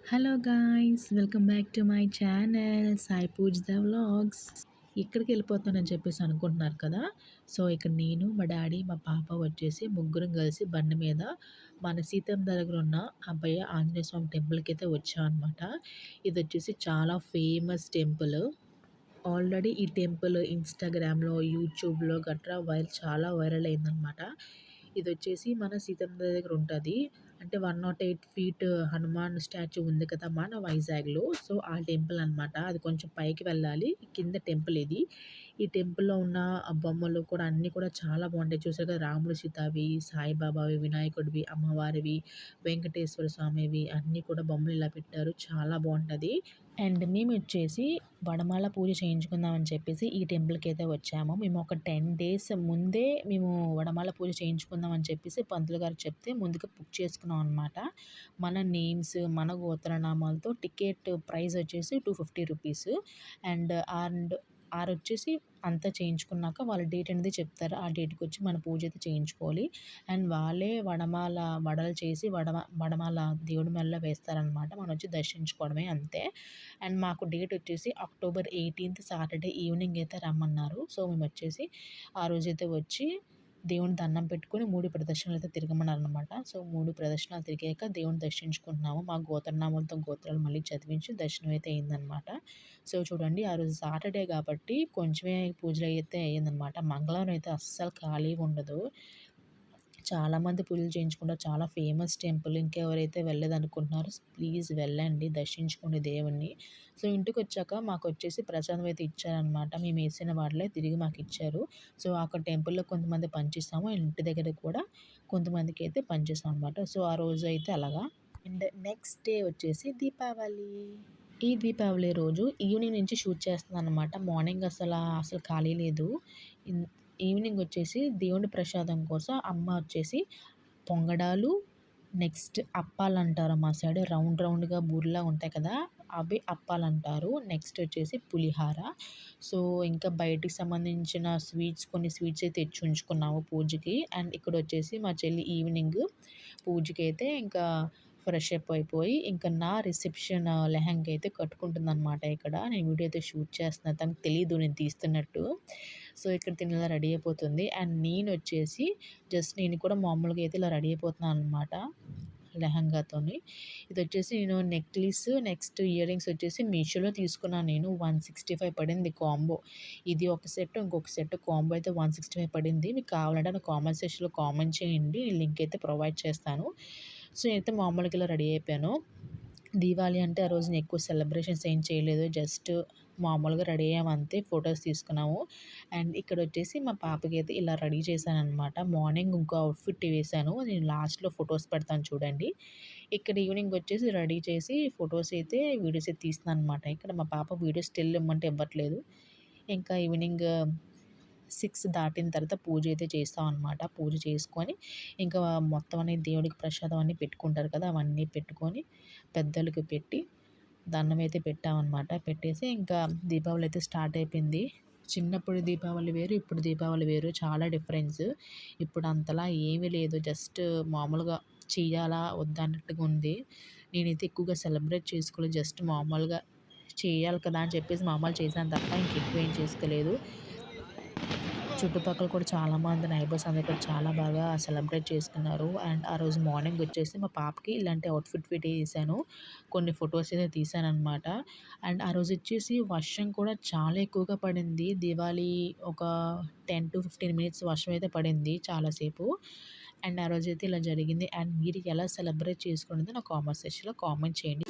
Hello guys! Welcome back to my channel Sai Pujitha vlogs. ఎక్కడికి వెళ్ళిపోతానని చెప్పేసి అనుకుంటున్నారు కదా! సో, ఇక్కడ నేను, మా డాడీ, మా పాప వచ్చేసి ముగ్గురం కలిసి బండి మీద మన సీతమ్మ దగ్గర ఉన్న అభయ ఆంజనేయ స్వామి టెంపుల్‌కైతే వచ్చామనమాట. ఇదొచ్చేసి చాలా ఫేమస్ టెంపుల్. ఆల్రెడీ ఈ టెంపుల్ ఇన్‌స్టాగ్రామ్‌లో, యూట్యూబ్‌లో గట్రా చాలా వైరల్ అయిందనమాట. ఇదొచ్చేసి మన సీతమ్మ దగ్గర ఉంటది. అంటే 108 ఫీట్ హనుమాన్ స్టాచ్యూ ఉంది కదా! మన వైజాగ్‌లో. సో, ఆ టెంపుల్ అనమాట. అది కొంచెం పైకి వెళ్ళాలి. కింద టెంపుల్ ఇది. ఈ టెంపుల్‌లో ఉన్న ఆ బొమ్మలు కూడా అన్నీ కూడా చాలా బావుంటాయి. చూసారు కదా! రాముడు, సీతవి, సాయిబాబావి, వినాయకుడివి, అమ్మవారివి, వెంకటేశ్వర స్వామివి అన్నీ కూడా బొమ్మలు ఇలా పెట్టారు. చాలా బావుంటది. అండ్ మేమొచ్చేసి వడమాల పూజ చేయించుకుందామని చెప్పేసి ఈ టెంపుల్‌కైతే వచ్చాము. మేము ఒక 10 డేస్ ముందే మేము వడమాల పూజ చేయించుకుందాం అని చెప్పేసి పంతులు గారు చెప్తే ముందుగా బుక్ చేసుకున్నాం అనమాట. మన నేమ్స్, మన గోత్రనామాలతో టికెట్ ప్రైస్ వచ్చేసి రూ. 250 అండ్ ఆరొచ్చేసి అంతా చేయించుకున్నాక వాళ్ళు డేట్ అనేది చెప్తారు. ఆ డేట్‌కొచ్చి మన పూజ అయితే చేయించుకోవాలి. అండ్ వాళ్ళే వడలు చేసి వడమాల దేవుడి మెడలో వేస్తారనమాట. మనమొచ్చి దర్శించుకోవడమే అంతే. అండ్ మాకు డేట్ వచ్చేసి అక్టోబర్ 18 సాటర్డే ఈవినింగ్ అయితే రమ్మన్నారు. సో, మేమొచ్చేసి ఆ రోజైతే వచ్చి దేవుని దండం పెట్టుకొని 3 ప్రదక్షిణలయితే తిరగమన్నారనమాట. సో, 3 ప్రదక్షిణాలు తిరిగాక దేవుడిని దర్శించుకుంటున్నాము. మా గోత్రనామాలతో గోత్రాలు మళ్ళీ చదివించి దర్శనం అయితే అయిందనమాట. సో, చూడండి ఆ రోజు సాటర్డే కాబట్టి కొంచెమే పూజలయితే అయ్యిందనమాట. మంగళవారం అయితే అస్సలు ఖాళీగా ఉండదు. చాలామంది పూజలు చేయించుకుంటారు. చాలా ఫేమస్ టెంపుల్. ఇంకెవరైతే వెళ్ళలేదనుకుంటున్నారో ప్లీజ్ వెళ్ళండి. దర్శించుకోండి దేవుడిని. సో, ఇంటికొచ్చాక మాకొచ్చేసి ప్రసాదం అయితే ఇచ్చారనమాట. మేమేసిన వాటిలే తిరిగి మాకిచ్చారు. సో, అక్కడ టెంపుల్‌లో కొంతమంది పంచిస్తాము. ఇంటి దగ్గర కూడా కొంతమందికైతే పంచేసామనమాట. సో, ఆ రోజైతే అలాగా. అండ్ నెక్స్ట్ డే వచ్చేసి దీపావళి. ఈ దీపావళి రోజు ఈవినింగ్ నుంచి షూట్ చేస్తున్నాననమాట. మార్నింగ్ అసలు ఖాళీ లేదు. ఇన్ ఈవినింగ్ వచ్చేసి దేవుని ప్రసాదం కోసం అమ్మ వచ్చేసి పొంగడాలు, నెక్స్ట్ అప్పాలంటారు మా సైడ్. రౌండ్ రౌండ్‌గా బూరెలా ఉంటాయి కదా! అవి అప్పాలంటారు. నెక్స్ట్ వచ్చేసి పులిహార. సో, ఇంకా బయటికి సంబంధించిన కొన్ని స్వీట్స్ అయితే తెచ్చి ఉంచుకున్నాము పూజకి. అండ్ ఇక్కడొచ్చేసి మా చెల్లి ఈవినింగ్ పూజకైతే ఇంకా ఫ్రెష్ అప్ అయిపోయి, ఇంకా నా రిసెప్షన్ లెహంగా అయితే కట్టుకుంటుందనమాట ఇక్కడ. నేను వీడియో అయితే షూట్ చేస్తున్నా. తనకు తెలీదు నేను తీస్తున్నట్టు. సో, ఇక్కడ తిను ఇలా రెడీ అయిపోతుంది. అండ్ నేనొచ్చేసి నేను కూడా మామూలుగా అయితే ఇలా రెడీ అయిపోతున్నాననమాట లెహంగాతోని. ఇదొచ్చేసి నేను నెక్లెస్, నెక్స్ట్ ఇయర్ రింగ్స్ వచ్చేసి మీషోలో తీసుకున్నాను నేను. 165 పడింది కాంబో. ఇది ఒక సెట్, ఇంకొక సెట్ కాంబో అయితే 165 పడింది. మీకు కావాలంటే నాకు కామెంట్ సెక్షన్‌లో కామెంట్ చేయండి. లింక్ అయితే ప్రొవైడ్ చేస్తాను. సో, నేనైతే మామూలుగా ఇలా రెడీ అయిపోయాను. దీవాళి అంటే ఆ రోజు నేను ఎక్కువ సెలబ్రేషన్స్ ఏం చేయలేదు. జస్ట్ మామూలుగా రెడీ అయ్యాము అంతే. ఫోటోస్ తీసుకున్నాము. అండ్ ఇక్కడొచ్చేసి మా పాపకైతే ఇలా రెడీ చేశాననమాట. మార్నింగ్ ఇంకో అవుట్‌ఫిట్ వేశాను. నేను లాస్ట్‌లో ఫోటోస్ పెడతాను చూడండి. ఇక్కడ ఈవినింగ్ వచ్చేసి రెడీ చేసి వీడియోస్ అయితే తీస్తున్నాననమాట. ఇక్కడ మా పాప వీడియో స్టిల్ ఇమ్మంటే ఇవ్వట్లేదు. ఇంకా ఈవినింగ్ 6 దాటిన తర్వాత పూజ అయితే చేస్తామనమాట. పూజ చేసుకొని ఇంకా మొత్తం అన్ని దేవుడికి ప్రసాదం అన్నీ పెట్టుకుంటారు కదా! అవన్నీ పెట్టుకొని పెద్దలకి పెట్టి దండం అయితే పెట్టామనమాట. పెట్టేసి ఇంకా దీపావళి అయితే స్టార్ట్ అయిపోయింది. చిన్నప్పుడు దీపావళి వేరు, ఇప్పుడు దీపావళి వేరు. చాలా డిఫరెన్స్. ఇప్పుడు అంతలా ఏమీ లేదు. జస్ట్ మామూలుగా చెయ్యాలా? వద్దా? అన్నట్టుగా ఉంది. నేనైతే ఎక్కువగా సెలబ్రేట్ చేసుకోలేదు. జస్ట్ మామూలుగా చేయాలి కదా! అని చెప్పేసి మామూలుగా చేశాను తప్ప ఇంకెక్కువ ఏం చేసుకోలేదు. చుట్టుపక్కల కూడా చాలామంది నైబర్స్ అందరూ కూడా చాలా బాగా సెలబ్రేట్ చేసుకున్నారు. అండ్ ఆ రోజు మార్నింగ్ వచ్చేసి మా పాపకి ఇలాంటి అవుట్‌ఫిట్ పెట్టేసాను. కొన్ని ఫోటోస్ అయితే తీశాననమాట. అండ్ ఆ రోజు వచ్చేసి వర్షం కూడా చాలా ఎక్కువగా పడింది. దివాళీ ఒక 10-15 మినిట్స్ వర్షం అయితే పడింది చాలా సేపు. అండ్ ఆ రోజైతే ఇలా జరిగింది. అండ్ మీరు ఎలా సెలబ్రేట్ చేసుకున్నదో నా కామెంట్ సెక్షన్‌లో కామెంట్ చేయండి.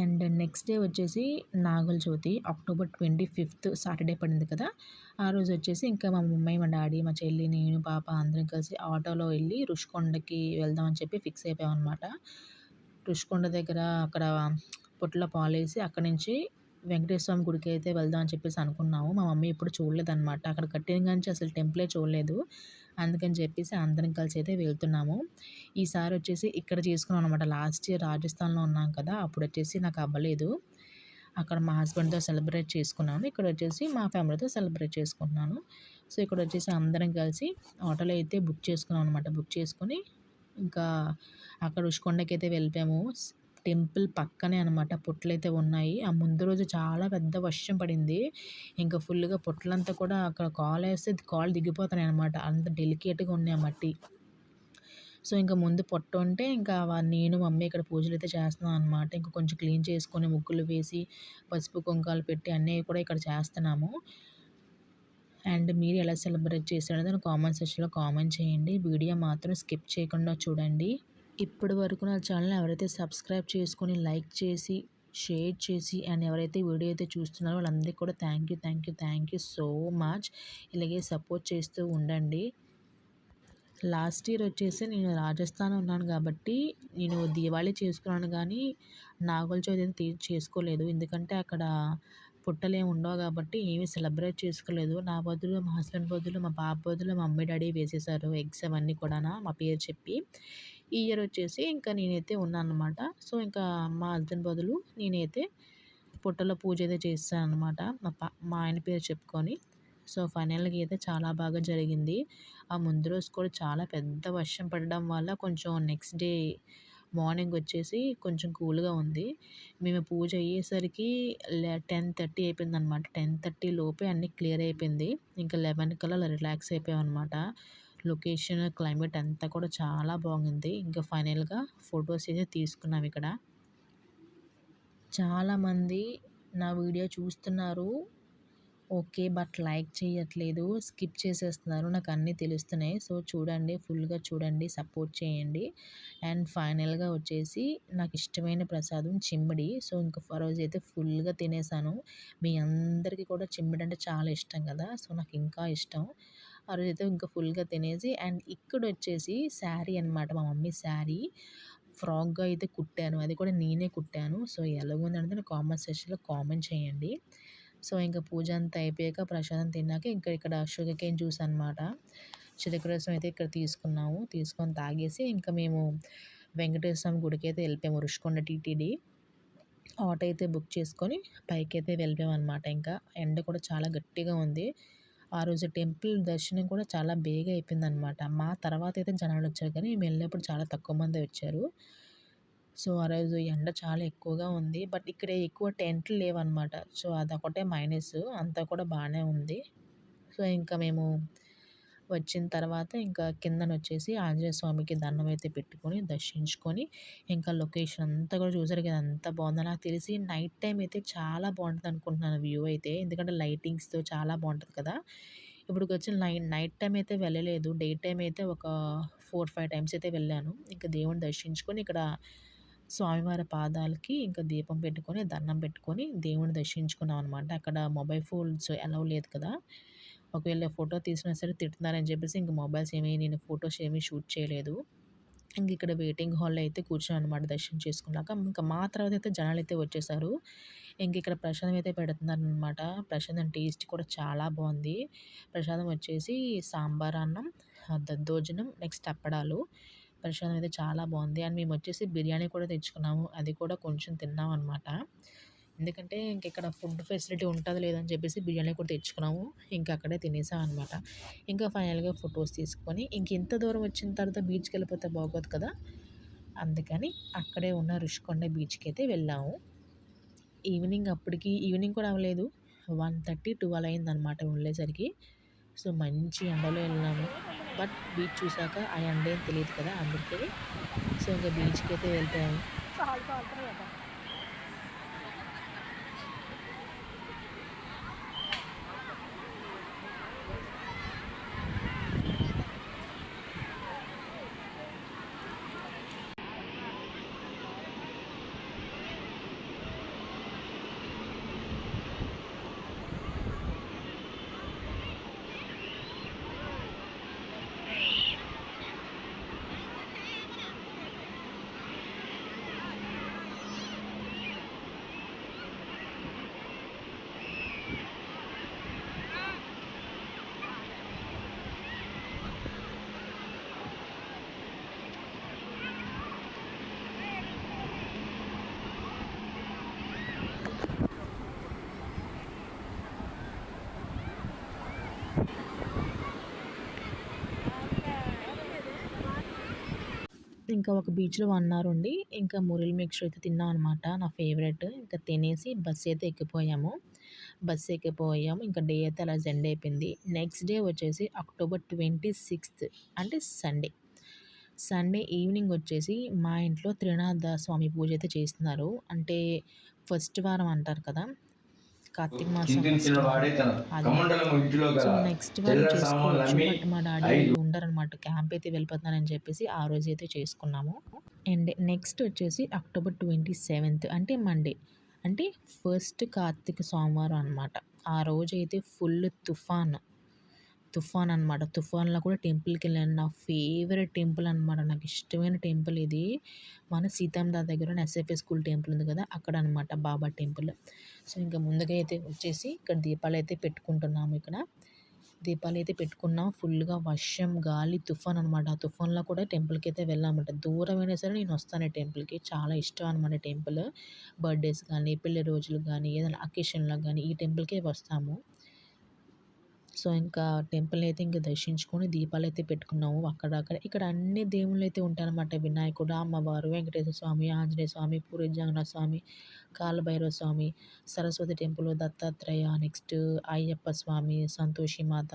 అండ్ నెక్స్ట్ డే వచ్చేసి నాగుల చవితి అక్టోబర్ 25థ్ సాటర్డే పడింది కదా! ఆ రోజు వచ్చేసి ఇంకా మా మమ్మీ, మా డాడీ, మా చెల్లి, నేను, పాప అందరం కలిసి ఆటోలో వెళ్ళి ఋషికొండకి వెళ్దాం అని చెప్పి ఫిక్స్ అయిపోయామనమాట. ఋషికొండ దగ్గర అక్కడ పుట్టలో పాలేసి అక్కడి నుంచి వెంకటేశ్వర స్వామి గుడికి అయితే వెళ్దాం అని చెప్పేసి అనుకున్నాము. మా మమ్మీ ఎప్పుడు చూడలేదనమాట. అక్కడ కట్టిన కాంచి అసలు టెంపులే చూడలేదు. అందుకని చెప్పేసి అందరం కలిసి అయితే వెళ్తున్నాము. ఈసారి వచ్చేసి ఇక్కడ చేసుకున్నాం అనమాట. లాస్ట్ ఇయర్ రాజస్థాన్‌లో ఉన్నాం కదా! అప్పుడొచ్చేసి నాకు అవ్వలేదు. అక్కడ మా హస్బెండ్‌తో సెలబ్రేట్ చేసుకున్నాను. ఇక్కడొచ్చేసి మా ఫ్యామిలీతో సెలబ్రేట్ చేసుకుంటున్నాను. సో, ఇక్కడొచ్చేసి అందరం కలిసి ఆటోలో అయితే బుక్ చేసుకున్నాం అనమాట. బుక్ చేసుకొని ఇంకా అక్కడ రుషికొండకైతే వెళ్ళిపోయాము. టెంపుల్ పక్కనే అనమాట పుట్టలైతే ఉన్నాయి. ఆ ముందు రోజు చాలా పెద్ద వర్షం పడింది. ఇంకా ఫుల్‌గా పుట్టలంతా కూడా అక్కడ కాలేస్తే కాళ్ళు దిగిపోతున్నాయనమాట. అంత డెలికేట్‌గా ఉన్నాయి ఆ మట్టి. సో, ఇంక ముందు పొట్టుంటే ఇంకా నేను, మమ్మీ ఇక్కడ పూజలైతే చేస్తున్నాం అనమాట. ఇంక కొంచెం క్లీన్ చేసుకొని, ముగ్గులు వేసి, పసుపు, కుంకాలు పెట్టి అన్నీ కూడా ఇక్కడ చేస్తున్నాము. అండ్ మీరు ఎలా సెలబ్రేట్ చేశారనేది నాకు కామెంట్ సెక్షన్‌లో కామెంట్ చేయండి. వీడియో మాత్రం స్కిప్ చేయకుండా చూడండి. ఇప్పటి వరకు నా ఛానల్‌ని ఎవరైతే సబ్స్క్రైబ్ చేసుకొని, లైక్ చేసి, షేర్ చేసి అండ్ ఎవరైతే వీడియో అయితే చూస్తున్నారో వాళ్ళందరికీ కూడా థ్యాంక్ యూ సో మచ్. ఇలాగే సపోర్ట్ చేస్తూ ఉండండి. లాస్ట్ ఇయర్ వచ్చేసి నేను రాజస్థాన్ ఉన్నాను కాబట్టి నేను దీవాళి చేసుకున్నాను కానీ నాగుల చవితి అయితే చేసుకోలేదు. ఎందుకంటే అక్కడ పుట్టలేమి ఉండవు కాబట్టి ఏమీ సెలబ్రేట్ చేసుకోలేదు. నా బదులు మా హస్బెండ్ బదులు మా పాప బదులు మా మమ్మీ డాడీ వేసేసారు ఎగ్స్ అవన్నీ కూడానా మా పేరు చెప్పి. ఈ ఇయర్ వచ్చేసి ఇంకా నేనైతే ఉన్నానన్నమాట. సో, ఇంకా మా హస్బెండ్ బదులు నేనైతే పుట్టలో పూజ అయితే చేశాననమాట. మా ఆయన పేరు చెప్పుకొని. సో, ఫైనల్‌గా అయితే చాలా బాగా జరిగింది. ఆ ముందు రోజు కూడా చాలా పెద్ద వర్షం పడడం వల్ల కొంచెం నెక్స్ట్ డే మార్నింగ్ వచ్చేసి కొంచెం కూల్‌గా ఉంది. మేము పూజ అయ్యేసరికి 10:30 అయిపోయిందనమాట. 10:30 లోపే అన్నీ క్లియర్ అయిపోయింది. ఇంకా 11 కల్లా అలా రిలాక్స్ అయిపోయామనమాట. లొకేషన్, క్లైమేట్ అంతా కూడా చాలా బాగుంది. ఇంకా ఫైనల్‌గా ఫోటోస్ అయితే తీసుకున్నాం ఇక్కడ. చాలామంది నా వీడియో చూస్తున్నారు. ఓకే. బట్ లైక్ చేయట్లేదు. స్కిప్ చేసేస్తున్నారు. నాకన్నీ తెలుస్తున్నాయి. సో, చూడండి, ఫుల్‌గా చూడండి, సపోర్ట్ చేయండి. అండ్ ఫైనల్‌గా వచ్చేసి నాకిష్టమైన ప్రసాదం చిమ్మిడి. సో, ఇంక ఆ రోజైతే ఫుల్‌గా తినేసాను. మీ అందరికీ కూడా చిమ్మిడంటే చాలా ఇష్టం కదా! సో, నాకింకా ఇష్టం. ఆ రోజైతే ఇంకా ఫుల్‌గా తినేసి అండ్ ఇక్కడొచ్చేసి శారీ అనమాట. మా మమ్మీ శారీ ఫ్రాక్‌గా అయితే కుట్టాను. అది కూడా నేనే కుట్టాను. సో, ఎలాగుందనేది నాకు కామెంట్ సెక్షన్‌లో కామెంట్ చేయండి. సో, ఇంక పూజ అంతా అయిపోయాక ప్రసాదం తిన్నాక ఇంకా ఇక్కడ షుగర్ కేన్ జ్యూస్ అనమాట. చిలక రసం అయితే ఇక్కడ తీసుకున్నాము. తీసుకొని తాగేసి ఇంకా మేము వెంకటేశ్వర స్వామి గుడికైతే వెళ్ళిపోయాము. రుషికొండ టీటీడీ ఆటో అయితే బుక్ చేసుకొని పైకైతే వెళ్ళిపోయామనమాట ఇంకా. ఎండ కూడా చాలా గట్టిగా ఉంది. ఆ రోజు టెంపుల్ దర్శనం కూడా చాలా బేగా అయిపోయిందనమాట. మా తర్వాతయితే జనాలొచ్చారు కానీ మేము వెళ్ళినప్పుడు చాలా తక్కువ మందే వచ్చారు. సో, ఆ రోజు ఎండ చాలా ఎక్కువగా ఉంది. బట్ ఇక్కడ ఎక్కువ టెంట్లు లేవనమాట. సో, అదొకటే మైనస్. అంతా కూడా బానే ఉంది. సో, ఇంకా మేము వచ్చిన తర్వాత ఇంకా కిందనొచ్చేసి ఆంజనేయ స్వామికి దండం అయితే పెట్టుకొని, దర్శించుకొని, ఇంకా లొకేషన్ అంతా కూడా చూసారు కదా! ఎంత బావుందో. నాకు తెలిసి నైట్ టైమ్ అయితే చాలా బావుంటదనుకుంటున్నాను వ్యూ అయితే. ఎందుకంటే లైటింగ్స్‌తో చాలా బావుంటది కదా! ఇప్పటికొచ్చిన నైట్ టైమ్ అయితే వెళ్ళలేదు. డే టైమ్ అయితే ఒక 4, 5 టైమ్స్ అయితే వెళ్ళాను. ఇంకా దేవుడిని దర్శించుకొని ఇక్కడ స్వామివారి పాదాలకి ఇంకా దీపం పెట్టుకొని, దండం పెట్టుకొని దేవుడిని దర్శించుకున్నాం అనమాట. అక్కడ మొబైల్ ఫోన్స్ అలౌ లేదు కదా! ఒకవేళ ఫోటో తీసినా సరే తిడుతున్నారని చెప్పేసి ఇంక మొబైల్స్ ఏమి నేను ఫోటోస్ ఏమి షూట్ చేయలేదు. ఇంక ఇక్కడ వెయిటింగ్ హాల్‌లో అయితే కూర్చున్నాను అనమాట దర్శనం చేసుకున్నాక. ఇంకా మా తర్వాత అయితే జనాలైతే వచ్చేసారు. ఇంక ఇక్కడ ప్రసాదం అయితే పెడుతున్నారనమాట. ప్రసాదం టేస్ట్ కూడా చాలా బావుంది. ప్రసాదం వచ్చేసి సాంబార్ అన్నం, దద్దోజనం, నెక్స్ట్ అప్పడాలు. ప్రసాదం అయితే చాలా బావుంది. అండ్ మేమొచ్చేసి బిర్యానీ కూడా తెచ్చుకున్నాము. అది కూడా కొంచెం తిన్నామనమాట. ఎందుకంటే ఇంక ఇక్కడ ఫుడ్ ఫెసిలిటీ ఉంటదో లేదో అని చెప్పేసి బిర్యానీ కూడా తెచ్చుకున్నాము. ఇంకా అక్కడే తినేసామనమాట. ఇంకా ఫైనల్‌గా ఫోటోస్ తీసుకొని ఇంత దూరం వచ్చిన తర్వాత బీచ్‌కెళ్ళిపోతే బాగోదు కదా! అందుకని అక్కడే ఉన్న రుషికొండ బీచ్‌కైతే వెళ్ళాము. ఈవినింగ్ కూడా అవ్వలేదు. 1:30, 12 అయిందనమాట వెళ్ళేసరికి. సో, మంచి ఎండలో వెళ్ళాము. బట్ బీచ్ చూసాక ఆ ఎండ ఏం తెలీదు కదా! అందుకని సో, ఇంక బీచ్‌కైతే వెళ్ళిపోయాము. ఇంకా ఒక బీచ్‌లో 1 అవర్ ఉండి, ఇంకా మురిల్ మిక్చర్ అయితే తిన్నాం అనమాట. నా ఫేవరెట్. ఇంకా తినేసి బస్ అయితే ఎక్కిపోయాము. బస్ ఎక్కిపోయాము. ఇంకా డే అయితే అలా జెండ్ అయిపోయింది. నెక్స్ట్ డే వచ్చేసి అక్టోబర్ 26 అంటే సండే. సండే ఈవినింగ్ వచ్చేసి మా ఇంట్లో త్రినాథ స్వామి పూజ అయితే చేస్తున్నారు. అంటే ఫస్ట్ వారం అంటారు కదా! కార్తీక మాసం చింతించిన ఫస్ట్ వారం వాడే తన అది. కమండలము ఇంటిలో సో, గల నెక్స్ట్ వారం చిల్లర సామాన్లు చేసుకోవచ్చు. అమ్మి బట్ మా డాడీ 5 ఉండరనమాట. క్యాంప్ అయితే వెళ్ళిపోతున్నానని చెప్పేసి ఆ రోజైతే చేసుకున్నాము. అండ్ నెక్స్ట్ వచ్చేసి అక్టోబర్ 27 అంటే మండే. అంటే ఫస్ట్ కార్తీక సోమవారం అనమాట. ఆ రోజైతే ఫుల్ తుఫాన్ అనమాట. తుఫాన్‌లో కూడా టెంపుల్‌కెళ్ళాను. నా ఫేవరెట్ టెంపుల్ అనమాట. నాకిష్టమైన టెంపుల్ ఇది. మన సీతమ్మ దారి దగ్గర ఉన్న ఎస్ఎఫ్ఏ స్కూల్ టెంపుల్ ఉంది కదా! అక్కడ అనమాట బాబా టెంపుల్. సో, ఇంక ముందుగా అయితే వచ్చేసి ఇక్కడ దీపాలైతే పెట్టుకుంటున్నాము ఇక్కడ. దీపాలైతే పెట్టుకున్నాం. ఫుల్‌గా వర్షం, గాలి, తుఫాన్ అనమాట. ఆ తుఫాన్‌లో కూడా టెంపుల్‌కైతే వెళ్ళామన్నమాట. దూరమైనా సరే నేనొస్తాను ఈ టెంపుల్‌కి. చాలా ఇష్టం అనమాట టెంపుల్. బర్త్‌డేస్ గానీ, పెళ్లి రోజులకు గానీ, ఏదైనా అకేషన్‌లకు గానీ ఈ టెంపుల్‌కే వస్తాము. సో, ఇంకా టెంపుల్‌నైతే ఇంక దర్శించుకొని దీపాలైతే పెట్టుకున్నాము. అక్కడక్కడ ఇక్కడ అన్ని దేవుళ్ళైతే ఉంటారనమాట. వినాయకుడు, అమ్మవారు, వెంకటేశ్వర స్వామి, ఆంజనేయ స్వామి, పూరి జగన్నాథ స్వామి, కాలభైరవ స్వామి, సరస్వతి టెంపుల్, దత్తాత్రేయ, నెక్స్ట్ అయ్యప్ప స్వామి, సంతోషి మాత,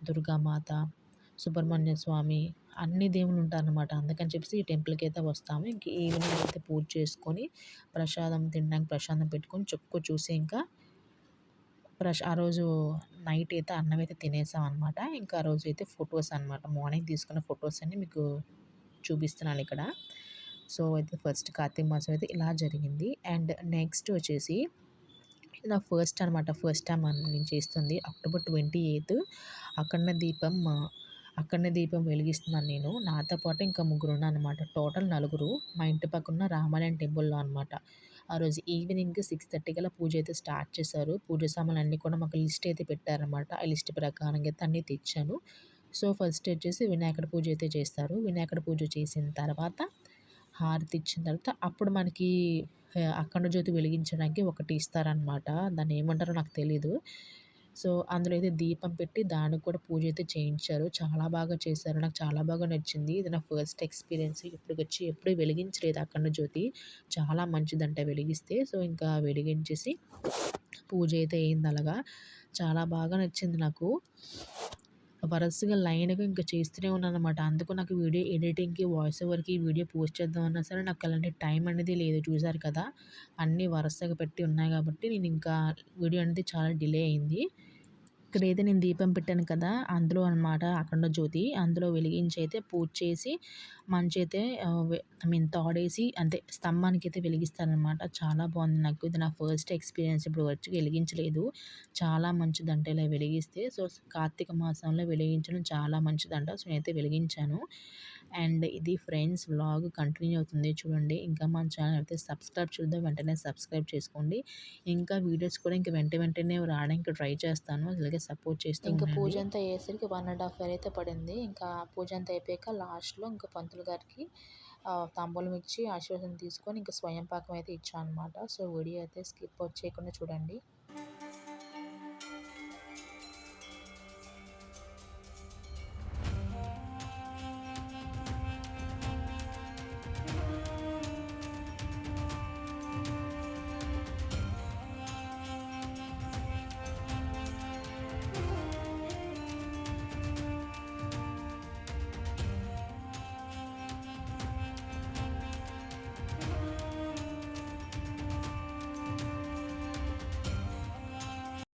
దుర్గామాత, సుబ్రహ్మణ్య స్వామి అన్ని దేవుళ్ళు ఉంటారనమాట. అందుకని చెప్పేసి ఈ టెంపుల్‌కైతే వస్తాము. ఇంక ఈవినింగ్ అయితే పూజ చేసుకొని, ప్రసాదం తినడానికి ప్రసాదం పెట్టుకొని చుక్క చూసి ఇంకా ఆ రోజు నైట్ అయితే అన్నం అయితే తినేసామనమాట. ఇంకా ఆ రోజైతే ఫోటోస్ అనమాట. మార్నింగ్ తీసుకున్న ఫోటోస్ అన్నీ మీకు చూపిస్తున్నానిక్కడ. సో, అయితే ఫస్ట్ కార్తీక మాసం అయితే ఇలా జరిగింది. అండ్ నెక్స్ట్ వచ్చేసి నా ఫస్ట్ అనమాట. ఫస్ట్ టైమ్ నేను చేస్తుంది. అక్టోబర్ 28 అఖండ దీపం అఖండ దీపం వెలిగిస్తున్నాను నేను. నాతో పాటు ఇంకా ముగ్గురున్నారనమాట. టోటల్ నలుగురు. మా ఇంటి పక్కన రామాలయం టెంపుల్‌లో అనమాట. ఆ రోజు ఈవినింగ్ 6:30 కల్లా పూజ అయితే స్టార్ట్ చేశారు. పూజ సామాన్లన్నీ కూడా మాకు లిస్ట్ అయితే పెట్టారనమాట. ఆ లిస్ట్ ప్రకారంగా అయితే అన్నీ తెచ్చాను. సో, ఫస్ట్ వచ్చేసి వినాయకుడి పూజ అయితే చేస్తారు. వినాయకుడి పూజ చేసిన తర్వాత హారతి ఇచ్చిన తర్వాత అప్పుడు మనకి అఖండ జ్యోతి వెలిగించడానికి ఒకటి ఇస్తారనమాట. దాన్ని ఏమంటారో నాకు తెలీదు. సో, అందులో అయితే దీపం పెట్టి దానికి కూడా పూజ అయితే చేయించారు. చాలా బాగా చేశారు. నాకు చాలా బాగా నచ్చింది. ఇది నా ఫస్ట్ ఎక్స్‌పీరియన్స్. ఇప్పటికొచ్చి ఎప్పుడు వెలిగించలేదు అఖండ జ్యోతి. చాలా మంచిదంట వెలిగిస్తే. సో, ఇంకా వెలిగించేసి పూజ అయితే అయింది అలాగా. చాలా బాగా నచ్చింది నాకు. వరసగా లైన్‌గా ఇంక చేస్తూనే ఉన్నాననమాట. అందుకు నాకు వీడియో ఎడిటింగ్‌కి, వాయిస్ ఓవర్‌కి వీడియో పోస్ట్ చేద్దామన్నా సరే నాకు అలాంటి టైం అనేది లేదు. చూసారు కదా! అన్నీ వరుసగా పెట్టి ఉన్నాయి కాబట్టి నేనింకా వీడియో అనేది చాలా డిలే అయింది. ఇక్కడైతే నేను దీపం పెట్టాను కదా! అందులో అనమాట అఖండ జ్యోతి. అందులో వెలిగించి అయితే పూజ చేసి మంచైతే ఐ మీన్ తాడేసి అంటే స్తంభానికైతే వెలిగిస్తారనమాట. చాలా బావుంది నాకు. ఇది నా ఫస్ట్ ఎక్స్‌పీరియన్స్. ఇప్పటి వరకు వెలిగించలేదు. చాలా మంచిదంట ఇలా వెలిగిస్తే. సో, కార్తీక మాసంలో వెలిగించడం చాలా మంచిదంట. సో, నేనైతే వెలిగించాను. అండ్ ఇది ఫ్రెండ్స్ వ్లాగ్ కంటిన్యూ అవుతుంది చూడండి. ఇంకా మన ఛానల్ అయితే సబ్స్క్రైబ్ చేద్దాం వెంటనే సబ్స్క్రైబ్ చేసుకోండి. ఇంకా వీడియోస్ కూడా ఇంక వెంటనే రావడానికి ట్రై చేస్తాను. ఇలాగే సపోర్ట్ చేస్తూ ఉండండి. పూజ అంతా అయ్యేసరికి 1 ½ అవర్ అయితే పడింది. ఇంకా పూజ అంతా అయిపోయాక లాస్ట్‌లో ఇంకా పంతులు గారికి తాంబూలం ఇచ్చి ఆశీర్వాదం తీసుకొని ఇంకా స్వయం పాకం అయితే ఇచ్చా అనమాట. సో, వీడియో అయితే స్కిప్ చేయకుండా చూడండి.